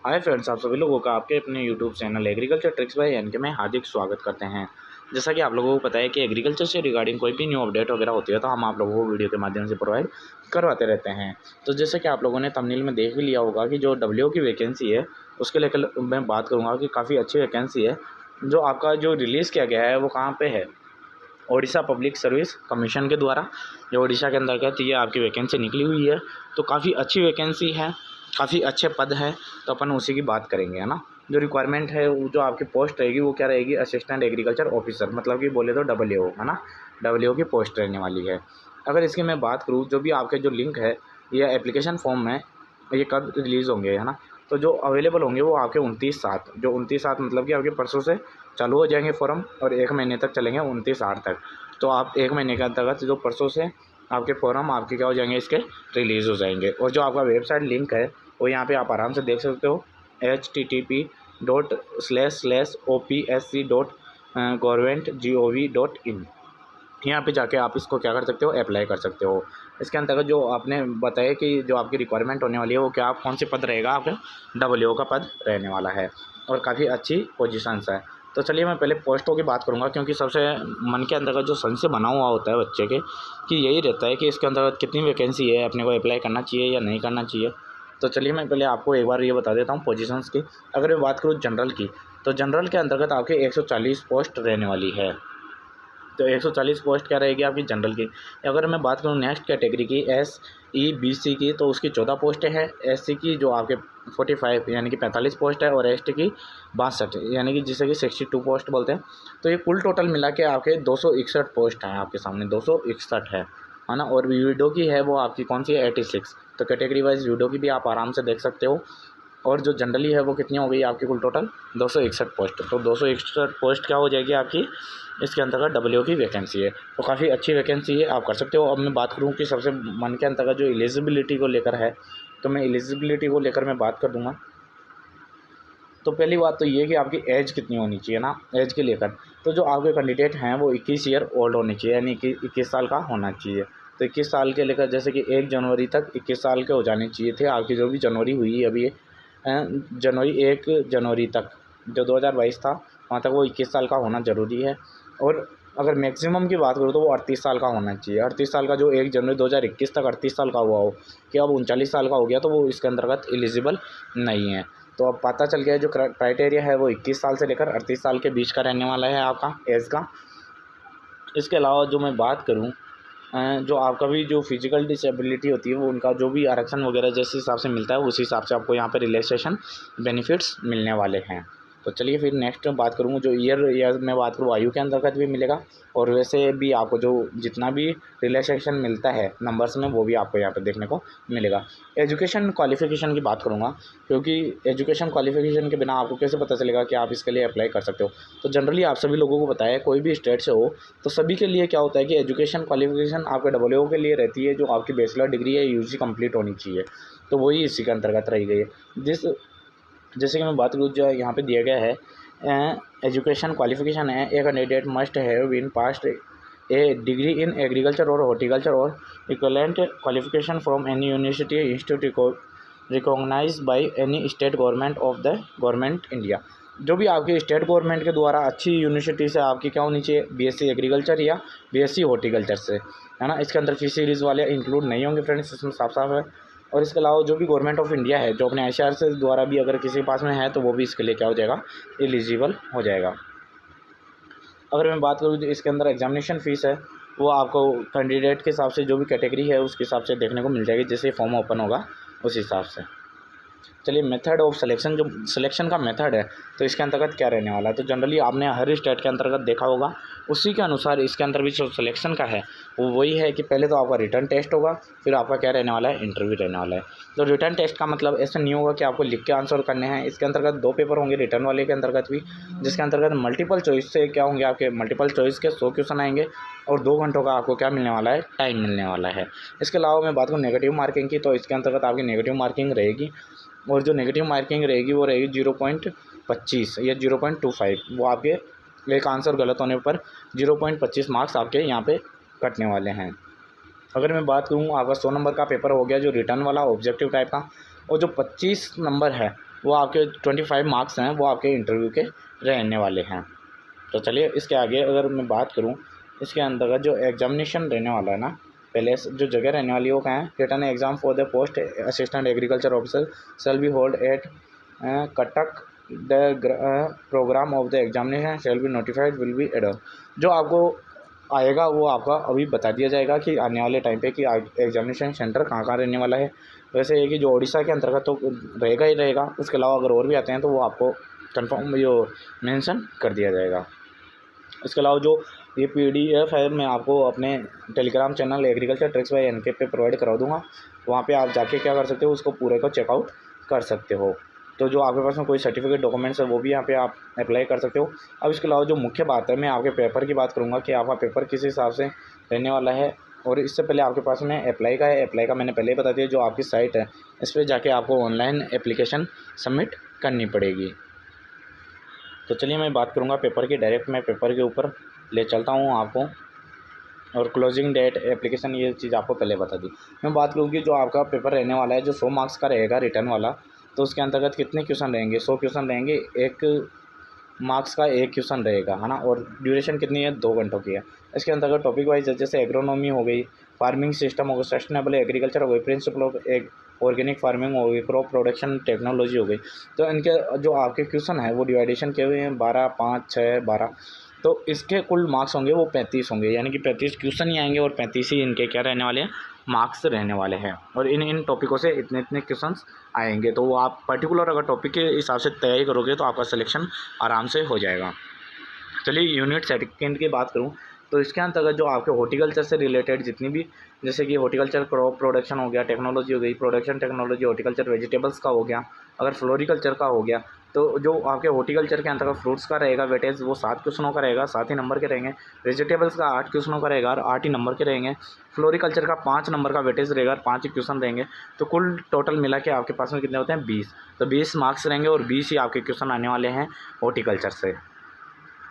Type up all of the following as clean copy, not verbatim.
Hi friends, आप सभी लोगों का आपके अपने YouTube channel agriculture tricks by N K में हार्दिक स्वागत करते हैं। जैसा कि आप लोगों को पता है कि एग्रीकल्चर से रिगार्डिंग कोई भी न्यू अपडेट वगैरह होती है तो हम आप लोगों को वीडियो के माध्यम से प्रोवाइड करवाते रहते हैं। तो जैसे कि आप लोगों ने थंबनेल में देख भी लिया होगा कि जो डब्ल्यू की वैकेंसी है उसके लेकर मैं बात करूँगा कि काफ़ी अच्छी वैकेंसी है। जो आपका जो रिलीज़ किया गया है वो कहाँ पर है, ओडिशा पब्लिक सर्विस कमीशन के द्वारा जो ओडिशा के अंतर्गत ये आपकी वैकेंसी निकली हुई है। तो काफ़ी अच्छी वैकेंसी है, काफ़ी अच्छे पद हैं, तो अपन उसी की बात करेंगे, है ना। जो रिक्वायरमेंट है वो जो आपकी पोस्ट रहेगी वो क्या रहेगी, असिस्टेंट एग्रीकल्चर ऑफिसर, मतलब कि बोले तो डब्ल्यू, है ना, डब्ल्यू की पोस्ट रहने वाली है। अगर इसकी मैं बात करूँ, जो भी आपके जो लिंक है या एप्लीकेशन फॉर्म है ये कब रिलीज़ होंगे, है ना। तो जो अवेलेबल होंगे वो आपके 29/7, जो 29/7 मतलब कि आपके परसों से चालू हो जाएंगे फॉर्म और 1 महीने तक चलेंगे, 29/8 तक। तो आप 1 महीने के अंतर्गत जो परसों से आपके फॉर्म आपके क्या हो जाएंगे, इसके रिलीज़ हो जाएंगे। और जो आपका वेबसाइट लिंक है वो यहाँ पे आप आराम से देख सकते हो, http://opsc.government.gov.in। यहाँ पे जाके आप इसको क्या कर सकते हो, अप्लाई कर सकते हो। इसके अंतर्गत जो आपने बताया कि जो आपकी रिक्वायरमेंट होने वाली है वो क्या, कौन से पद रहेगा, आपका डब्ल्यू का पद रहने वाला है और काफ़ी अच्छी पोजीशंस है। तो चलिए मैं पहले पोस्टों की बात करूँगा, क्योंकि सबसे मन के अंतर्गत जो संशय बना हुआ होता है बच्चे के कि यही रहता है कि इसके अंतर्गत कितनी वैकेंसी है, अपने को अप्लाई करना चाहिए या नहीं करना चाहिए। तो चलिए मैं पहले आपको एक बार ये बता देता हूँ पोजीशंस की। अगर मैं बात करूँ जनरल की, तो जनरल के अंतर्गत आपके 140 पोस्ट रहने वाली है। तो 140 पोस्ट क्या रहेगी आपकी जनरल की। अगर मैं बात करूँ नेक्स्ट कैटेगरी की, SEBC की, तो उसकी 14 पोस्टें हैं। SC की जो आपके 45 यानी कि 45 पोस्ट है और ST की 62 यानी कि जिसे कि 62 पोस्ट बोलते हैं। तो ये कुल टोटल मिला के आपके 261 पोस्ट हैं, आपके सामने 261 है ना। और वीडो की है वो आपकी कौन सी है, 86। तो कैटेगरी वाइज वीडो की भी आप आराम से देख सकते हो। और जो जनरली है वो कितनी हो गई आपकी, कुल टोटल 261 पोस्ट। तो 261 पोस्ट क्या हो जाएगी आपकी, इसके अंतर्गत डब्ल्यू की वैकेंसी है। तो काफ़ी अच्छी वैकेंसी है, आप कर सकते हो। अब मैं बात करूँ कि सबसे मन के अंतर्गत जो एलिजिबिलिटी को लेकर है, तो मैं एलिजिबिलिटी को लेकर मैं बात कर दूँगा। तो पहली बात तो ये कि आपकी एज कितनी होनी चाहिए ना, एज के लेकर। तो जो आपके कैंडिडेट हैं वो 21 ईयर ओल्ड होनी चाहिए, यानी कि 21 साल का होना चाहिए। तो 21 साल के लेकर, जैसे कि 1 जनवरी तक 21 साल के हो जाने चाहिए थे। आपकी जो भी जनवरी हुई अभी जनवरी 1 जनवरी तक जो 2022 था वहाँ तक वो 21 साल का होना ज़रूरी है। और अगर मैक्सिमम की बात करूँ तो वो 38 साल का होना चाहिए। 38 साल का जो 1 जनवरी 2021 तक 38 साल का हुआ हो, कि अब 39 साल का हो गया, तो वो इसके अंतर्गत एलिजिबल नहीं है। तो अब पता चल गया है जो क्राइटेरिया है वो 21 साल से लेकर 38 साल के बीच का रहने वाला है आपका एज का। इसके अलावा जो मैं बात करूँ, जो आपका भी जो फिजिकल डिसेबिलिटी होती है वो उनका जो भी आरक्षण वगैरह जिस हिसाब से मिलता है उसी हिसाब से आपको यहाँ पे रिलैक्सेशन बेनिफिट्स मिलने वाले हैं। तो चलिए फिर नेक्स्ट बात करूँ, जो ईयर या मैं बात करूँ आयु के अंतर्गत भी मिलेगा, और वैसे भी आपको जो जितना भी रिलैक्सेशन मिलता है नंबर्स में वो भी आपको यहाँ पे देखने को मिलेगा। एजुकेशन क्वालिफ़िकेशन की बात करूँगा, क्योंकि एजुकेशन क्वालिफ़िकेशन के बिना आपको कैसे पता चलेगा कि आप इसके लिए अप्लाई कर सकते हो। तो जनरली आप सभी लोगों को पता है, कोई भी स्टेट से हो तो सभी के लिए क्या होता है कि एजुकेशन क्वालिफ़िकेशन आपके डब्ल्यू के लिए रहती है, जो आपकी बैचलर डिग्री है यूजी कंप्लीट होनी चाहिए। तो वही इसी के अंतर्गत रही गई है। जैसे कि मैं बात करूँ, जो यहाँ पे दिया गया है एजुकेशन क्वालिफ़िकेशन है, a candidate must have been passed a degree in agriculture और हॉर्टिकल्चर और equivalent qualification from any university institute recognised by any state government of the government India. जो भी आपकी स्टेट गवर्नमेंट के द्वारा अच्छी यूनिवर्सिटी से आपकी क्या होनी चाहिए, बीएससी एग्रीकल्चर या बीएससी हॉर्टिकल्चर से, है ना। इसके अंदर फिशरीज़ वाले इंक्लूड नहीं होंगे फ्रेंड्स, इसमें साफ साफ है। और इसके अलावा जो भी गवर्नमेंट ऑफ इंडिया है जो अपने ICAR से द्वारा भी अगर किसी के पास में है तो वो भी इसके लिए क्या हो जाएगा, एलिजिबल हो जाएगा। अगर मैं बात करूँ, जो इसके अंदर एग्जामिनेशन फ़ीस है वो आपको कैंडिडेट के हिसाब से, जो भी कैटेगरी है उसके हिसाब से देखने को मिल जाएगी, जैसे फॉर्म ओपन होगा उस हिसाब से। चलिए मेथड ऑफ सिलेक्शन, जो सिलेक्शन का मेथड है तो इसके अंतर्गत क्या रहने वाला है, तो जनरली आपने हर स्टेट के अंतर्गत देखा होगा, उसी के अनुसार इसके अंदर भी जो सिलेक्शन का है वो वही है कि पहले तो आपका रिटर्न टेस्ट होगा, फिर आपका क्या रहने वाला है, इंटरव्यू रहने वाला है। तो रिटर्न टेस्ट का मतलब ऐसा नहीं होगा कि आपको लिख के आंसर करने हैं। इसके अंतर्गत 2 पेपर होंगे रिटर्न वाले के अंतर्गत भी, जिसके अंतर्गत मल्टीपल चॉइस से क्या होंगे, आपके मल्टीपल चॉइस के 100 क्वेश्चन आएंगे और 2 घंटों का आपको क्या मिलने वाला है, टाइम मिलने वाला है। इसके अलावा मैं बात करूँ नेगेटिव मार्किंग की, तो इसके अंतर्गत आपकी नेगेटिव मार्किंग रहेगी, और जो नेगेटिव मार्किंग रहेगी वो रहेगी 0.25 या 0.25। वो आपके एक आंसर गलत होने पर 0.25 मार्क्स आपके यहाँ पे कटने वाले हैं। अगर मैं बात करूँ, आपका 100 नंबर का पेपर हो गया जो रिटर्न वाला ऑब्जेक्टिव टाइप का, और जो 25 नंबर है वो आपके 25 मार्क्स हैं, वो आपके इंटरव्यू के रहने वाले हैं। तो चलिए इसके आगे अगर मैं बात करूँ, इसके अंतर्गत जो एग्जामिनेशन रहने वाला है ना, पहले जो जगह रहने वाली है वो कहाँ है, written exam for the post assistant agriculture officer shall be hold at Cuttack. The programme of the examination shall be notified will be ad. जो आपको आएगा वो आपका अभी बता दिया जाएगा कि आने वाले टाइम पे कि एग्जामिनेशन सेंटर कहाँ कहाँ रहने वाला है। वैसे ये कि जो उड़ीसा के अंतर्गत तो रहेगा ही रहेगा, उसके अलावा अगर और भी आते हैं तो वो आपको कंफर्म जो मेंशन कर दिया जाएगा। इसके अलावा जो ये PDF है मैं आपको अपने Telegram channel agriculture tricks bye NK पे प्रोवाइड करा दूँगा। वहाँ पे आप जाके क्या कर सकते हो, उसको पूरे को चेकआउट कर सकते हो। तो जो आपके पास में कोई सर्टिफिकेट डॉक्यूमेंट्स है वो भी यहाँ पे आप अप्लाई कर सकते हो। अब इसके अलावा जो मुख्य बात है, मैं आपके पेपर की बात करूँगा कि आपका पेपर किस हिसाब से रहने वाला है। और इससे पहले आपके पास में अप्लाई का है, अप्लाई का मैंने पहले ही बता दिया। जो आपकी साइट है इस पर जाके आपको ऑनलाइन एप्लीकेशन सबमिट करनी पड़ेगी। तो चलिए मैं बात करूँगा पेपर की, डायरेक्ट मैं पेपर के ऊपर ले चलता हूँ आपको। और क्लोजिंग डेट एप्लीकेशन ये चीज़ आपको पहले बता दी। मैं बात करूँ कि जो आपका पेपर रहने वाला है, जो 100 मार्क्स का रहेगा रिटर्न वाला, तो उसके अंतर्गत कितने क्वेश्चन रहेंगे, 100 क्वेश्चन रहेंगे। 1 मार्क्स का 1 क्वेश्चन रहेगा, है ना। और ड्यूरेशन कितनी है, 2 घंटों की है। इसके अंतर्गत टॉपिक वाइज जैसे एग्रोनॉमी हो गई, फार्मिंग सिस्टम हो गई, सस्टेनेबल एग्रीकल्चर हो गई, प्रिंसिपल ऑफ ऑर्गेनिक फार्मिंग हो गई, क्रॉप प्रोडक्शन टेक्नोलॉजी हो गई। तो इनके जो आपके क्वेश्चन है वो डिवाइडेशन किए हुए हैं 12, 5, 6, 12। तो इसके कुल मार्क्स होंगे वो 35 होंगे, यानी कि 35 क्वेश्चन ही आएंगे और 35 ही इनके क्या रहने वाले हैं, मार्क्स रहने वाले हैं। और इन टॉपिकों से इतने इतने क्वेश्चंस आएंगे। तो वो आप पर्टिकुलर अगर टॉपिक के हिसाब से तैयारी करोगे तो आपका सिलेक्शन आराम से हो जाएगा। चलिए यूनिट सेकंड की बात करूँ तो इसके अंतर्गत जो आपके हॉर्टिकल्चर से रिलेटेड जितनी भी, जैसे कि हॉर्टिकल्चर क्रॉप प्रोडक्शन हो गया, टेक्नोलॉजी हो गई, प्रोडक्शन टेक्नोलॉजी, हॉर्टिकल्चर वेजिटेबल्स का हो गया, अगर फ्लोरिकल्चर का हो गया, तो जो आपके हॉर्टिकल्चर के अंतर्गत फ्रूट्स का रहेगा वेटेज वो 7 क्वेश्चनों का रहेगा, 7 ही नंबर के रहेंगे। वेजिटेबल्स का 8 क्वेश्चनों का रहेगा और 8 ही नंबर के रहेंगे। फ्लोरिकल्चर का 5 नंबर का वेटेज रहेगा और 5 ही क्वेश्चन रहेंगे। तो कुल टोटल मिला के आपके पास में कितने होते हैं, 20। तो 20 मार्क्स रहेंगे और 20 ही आपके क्वेश्चन आने वाले हैं हॉर्टिकल्चर से।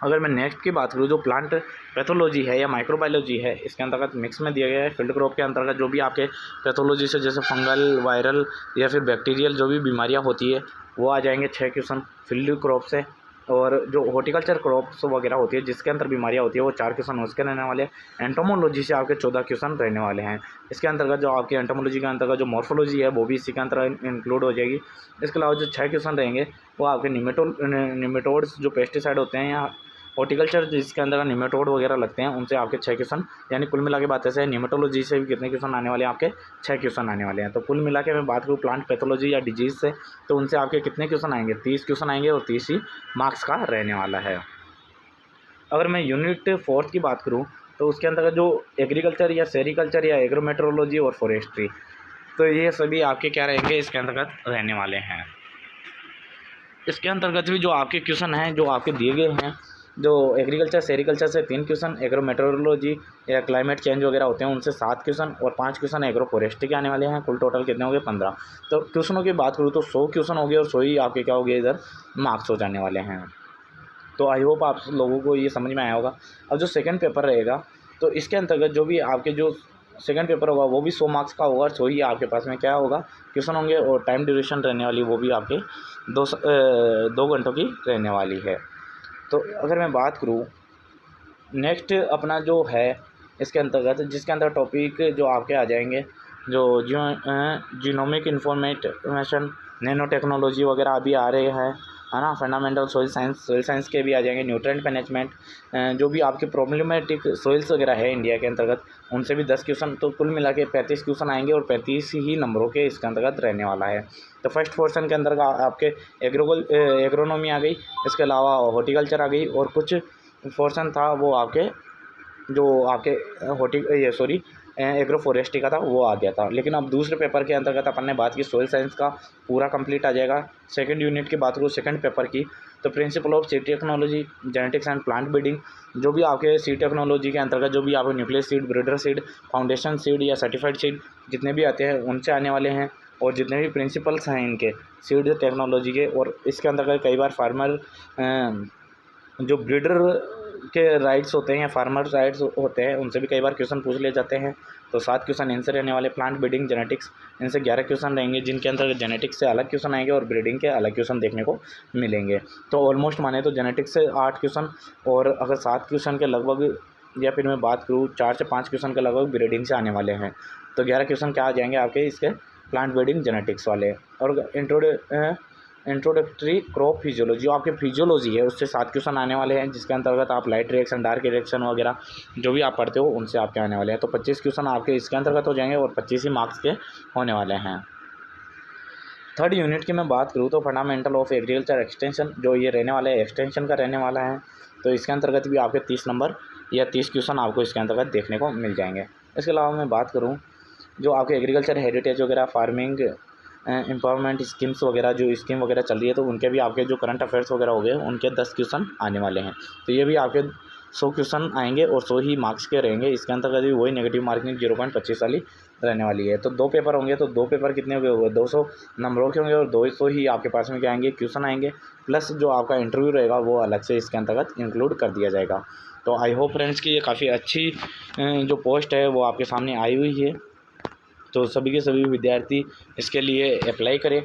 अगर मैं नेक्स्ट की बात करूँ, जो प्लांट पैथोलॉजी है या माइक्रोबायोलॉजी है, इसके अंतर्गत मिक्स में दिया गया है। फील्ड क्रॉप के अंतर्गत जो भी आपके पैथोलॉजी से जैसे फंगल, वायरल या फिर बैक्टीरियल जो भी बीमारियां होती है वो आ जाएंगे 6 क्वेश्चन फील्ड क्रॉप से। और जो हॉर्टिकल्चर क्रॉप्स वगैरह होती है जिसके अंदर बीमारियां होती है वो 4 क्वेश्चन उसके रहने वाले हैं। एंटोमोलॉजी से आपके 14 क्वेश्चन रहने वाले हैं। इसके अंतर्गत जो आपके एंटोमोलॉजी के अंतर्गत जो मॉर्फोलॉजी है वो भी इसी के अंतर्गत इंक्लूड हो जाएगी। इसके अलावा जो 6 क्वेश्चन रहेंगे वो आपके निमेटोड्स जो पेस्टिसाइड होते हैं या हॉर्टिकल्चर जिसके अंदर निमेटोड वगैरह लगते हैं उनसे आपके 6 क्वेश्चन, यानी कुल मिला के बात ऐसे है निमेटोलॉजी से भी कितने क्वेश्चन आने वाले हैं, आपके 6 क्वेश्चन आने वाले हैं। तो कुल मिला के मैं बात करूँ प्लांट पैथोलॉजी या डिजीज़ से, तो उनसे आपके कितने क्वेश्चन आएंगे, 30 क्वेश्चन आएंगे और 30 ही मार्क्स का रहने वाला है। अगर मैं यूनिट 4 की बात करूँ तो उसके अंतर्गत जो एग्रीकल्चर या सेरिकल्चर या एग्रोमेट्रोलॉजी और फॉरेस्ट्री, तो ये सभी आपके क्या रहेंगे, इसके अंतर्गत रहने वाले हैं। इसके अंतर्गत भी जो आपके क्वेश्चन हैं जो आपके दिए गए हैं, जो एग्रीकल्चर सेरिकल्चर से 3 क्वेश्चन, एग्रोमेट्रोलॉजी या क्लाइमेट चेंज वगैरह होते हैं उनसे 7 क्वेश्चन और 5 क्वेश्चन एग्रो फॉरेस्ट्री के आने वाले हैं। कुल टोटल कितने हो गए, 15। तो क्वेश्चनों की बात करूँ तो 100 क्वेश्चन हो गए और 100 ही आपके क्या हो गए, इधर मार्क्स हो जाने वाले हैं। तो आई होप आप लोगों को ये समझ में आया होगा। अब जो सेकंड पेपर रहेगा तो इसके अंतर्गत जो भी आपके जो सेकंड पेपर होगा वो भी 100 मार्क्स का होगा और 100 ही आपके पास में क्या होगा, क्वेश्चन होंगे। और टाइम ड्यूरेशन रहने वाली वो भी आपके 2 घंटों की रहने वाली है। तो अगर मैं बात करूँ नेक्स्ट अपना जो है इसके अंतर्गत, जिसके अंदर टॉपिक जो आपके आ जाएंगे, जो जीनोमिक इंफॉर्मेशन, नैनो टेक्नोलॉजी वगैरह अभी आ रहे हैं, है ना। फंडामेंटल सोइल साइंस के भी आ जाएंगे, न्यूट्रिएंट मैनेजमेंट, जो भी आपके प्रॉब्लमेटिक सोइल्स वगैरह है इंडिया के अंतर्गत उनसे भी 10 क्वेश्चन। तो कुल मिला के 35 क्वेश्चन आएंगे और 35 ही नंबरों के इसके अंतर्गत रहने वाला है। तो फर्स्ट पोर्शन के अंदर आपके एग्रोनॉमी आ गई, इसके अलावा हॉर्टिकल्चर आ गई और कुछ पोर्शन था वो आपके जो आपके एग्रो फॉरेस्ट्री का था वो आ गया था। लेकिन अब दूसरे पेपर के अंतर्गत अपन ने बात की सोइल साइंस का पूरा कंप्लीट आ जाएगा। सेकंड यूनिट की बात करूँ सेकंड पेपर की, तो principle of seed technology, genetics and plant breeding, जो भी आपके सीड टेक्नोलॉजी के अंतर्गत जो भी आपको nuclear seed, breeder seed, foundation seed या सर्टिफाइड सीड जितने भी आते हैं उनसे आने वाले हैं। और जितने भी प्रिंसिपल्स हैं इनके सीड टेक्नोलॉजी के, और इसके अंतर्गत कई बार फार्मर जो ब्रीडर के राइट्स होते हैं या फार्मर राइट्स होते हैं, उनसे भी कई बार क्वेश्चन पूछ लिए जाते हैं। तो 7 क्वेश्चन इनसे रहने वाले। प्लांट ब्रीडिंग जेनेटिक्स, इनसे 11 क्वेश्चन रहेंगे, जिनके अंदर जेनेटिक्स से अलग क्वेश्चन आएंगे और ब्रीडिंग के अलग क्वेश्चन देखने को मिलेंगे। तो ऑलमोस्ट माने तो जेनेटिक्स से 8 क्वेश्चन, और अगर 7 क्वेश्चन के लगभग, या फिर मैं बात करूँ 4 से 5 क्वेश्चन के लगभग ब्रीडिंग से आने वाले हैं। तो 11 क्वेश्चन क्या आ जाएंगे आपके इसके प्लांट ब्रीडिंग जेनेटिक्स वाले। और इंट्रोडक्टरी क्रॉप फिजियोलॉजी, जो आपके फिजियोलॉजी है उससे 7 क्वेश्चन आने वाले हैं, जिसके अंतर्गत आप लाइट रिएक्शन, डार्क रिएक्शन वगैरह जो भी आप पढ़ते हो उनसे आपके आने वाले हैं। तो 25 क्वेश्चन आपके इसके अंतर्गत हो जाएंगे और 25 ही मार्क्स के होने वाले हैं। थर्ड यूनिट की मैं बात करूँ तो फंडामेंटल ऑफ एग्रीकल्चर एक्सटेंशन, जो ये रहने वाला है एक्सटेंशन का रहने वाला है। तो इसके अंतर्गत भी आपके 30 नंबर या 30 क्वेश्चन आपको इसके अंतर्गत देखने को मिल जाएंगे। इसके अलावा मैं बात करूँ जो आपके एग्रीकल्चर हेरिटेज वगैरह, फार्मिंग एम्पावरमेंट स्कीम्स वगैरह, जो स्कीम वगैरह चल रही है, तो उनके भी आपके जो करंट अफेयर्स वगैरह हो गए उनके 10 क्वेश्चन आने वाले हैं। तो ये भी आपके 100 क्वेश्चन आएंगे और 100 ही मार्क्स के रहेंगे। इसके अंतर्गत भी वही नेगेटिव मार्किंग 0.25 वाली रहने वाली है। तो 2 पेपर होंगे, तो 2 पेपर कितने होंगे, 200 नंबरों के होंगे और 200 ही आपके पास में क्या आएंगे, क्वेश्चन आएंगे। प्लस जो आपका इंटरव्यू रहेगा वो अलग से इसके अंतर्गत इंक्लूड कर दिया जाएगा। तो आई होप फ्रेंड्स कि ये काफ़ी अच्छी जो पोस्ट है वो आपके सामने आई हुई है। तो सभी के सभी विद्यार्थी इसके लिए अप्लाई करें,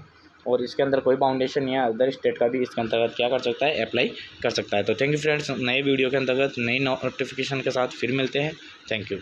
और इसके अंदर कोई बाउंडेशन या अदर स्टेट का भी इसके अंतर्गत क्या कर सकता है, अप्लाई कर सकता है। तो थैंक यू फ्रेंड्स, नए वीडियो के अंतर्गत नई नोटिफिकेशन के साथ फिर मिलते हैं। Thank you.